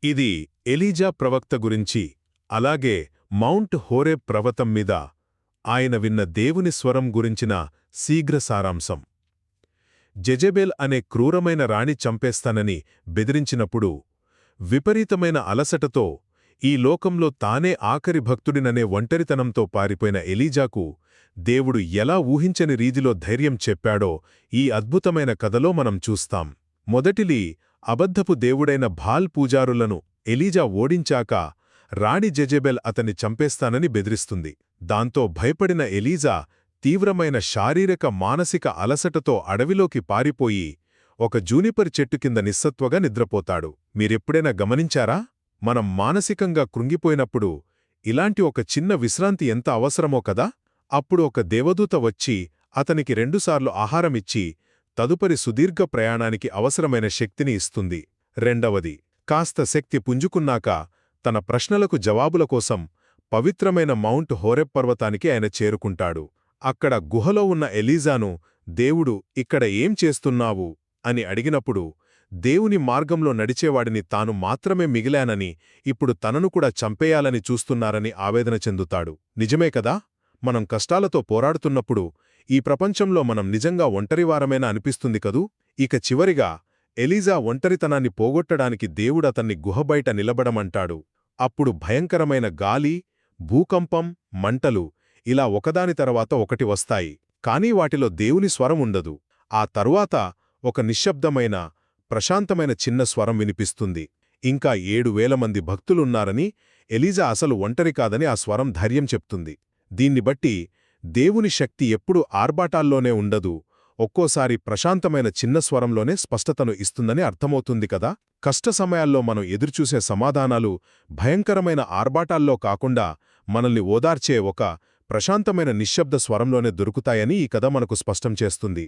ఇది ఎలీజా ప్రవక్త గురించి, అలాగే మౌంట్ హోరేబ్ పర్వతం మీద ఆయన విన్న దేవుని స్వరం గురించిన శీఘ్ర సారాంశం. జెజెబెల్ అనే క్రూరమైన రాణి చంపేస్తానని బెదిరించినప్పుడు విపరీతమైన అలసటతో ఈ లోకంలో తానే ఆఖరి భక్తుడిననే ఒంటరితనంతో పారిపోయిన ఎలీజాకు దేవుడు ఎలా ఊహించని రీతిలో ధైర్యం చెప్పాడో ఈ అద్భుతమైన కథలో మనం చూస్తాం. మొదటిలి అబద్ధపు దేవుడైన బాల్ పూజారులను ఎలీజా ఓడించాక రాణి జెజెబెల్ అతన్ని చంపేస్తానని బెదిరిస్తుంది. దాంతో భయపడిన ఎలీజా తీవ్రమైన శారీరక మానసిక అలసటతో అడవిలోకి పారిపోయి ఒక జూనిపర్ చెట్టు కింద నిస్సత్వగా నిద్రపోతాడు. మీరెప్పుడైనా గమనించారా? మనం మానసికంగా కృంగిపోయినప్పుడు ఇలాంటి ఒక చిన్న విశ్రాంతి ఎంత అవసరమో కదా. అప్పుడు ఒక దేవదూత వచ్చి అతనికి 2 సార్లు ఆహారమిచ్చి తదుపరి సుదీర్ఘ ప్రయాణానికి అవసరమైన శక్తిని ఇస్తుంది. రెండవది, కాస్త శక్తి పుంజుకున్నాక తన ప్రశ్నలకు జవాబుల కోసం పవిత్రమైన మౌంట్ హోరెబ్ పర్వతానికి ఆయన చేరుకుంటాడు. అక్కడ గుహలో ఉన్న ఎలీజాను దేవుడు ఇక్కడ ఏం చేస్తున్నావు అని అడిగినప్పుడు దేవుని మార్గంలో నడిచేవాడిని తాను మాత్రమే మిగిలానని, ఇప్పుడు తనను కూడా చంపేయాలని చూస్తున్నారని ఆవేదన చెందుతాడు. నిజమే కదా. మనం కష్టాలతో పోరాడుతున్నప్పుడు ఈ ప్రపంచంలో మనం నిజంగా ఒంటరివారమేనా అనిపిస్తుంది కదూ. ఇక చివరిగా ఎలీజా ఒంటరితనాన్ని పోగొట్టడానికి దేవుడతన్ని గుహ బయట నిలబడమంటాడు. అప్పుడు భయంకరమైన గాలి, భూకంపం, మంటలు ఇలా ఒకదాని తర్వాత ఒకటి వస్తాయి. కానీ వాటిలో దేవుని స్వరం ఉండదు. ఆ తరువాత ఒక నిశ్శబ్దమైన, ప్రశాంతమైన చిన్న స్వరం వినిపిస్తుంది. ఇంకా 7,000 మంది భక్తులున్నారని, ఎలీజా అసలు ఒంటరి కాదని ఆ స్వరం ధైర్యం చెప్తుంది. దీన్ని బట్టి దేవుని శక్తి ఎప్పుడూ ఆర్భాటాల్లోనే ఉండదు, ఒక్కోసారి ప్రశాంతమైన చిన్న స్వరంలోనే స్పష్టతను ఇస్తుందని అర్థమవుతుంది కదా. కష్ట సమయాల్లో మనం ఎదురుచూసే సమాధానాలు భయంకరమైన ఆర్భాటాల్లో కాకుండా మనల్ని ఓదార్చే ఒక ప్రశాంతమైన నిశ్శబ్ద స్వరంలోనే దొరుకుతాయని ఈ కథ మనకు స్పష్టం చేస్తుంది.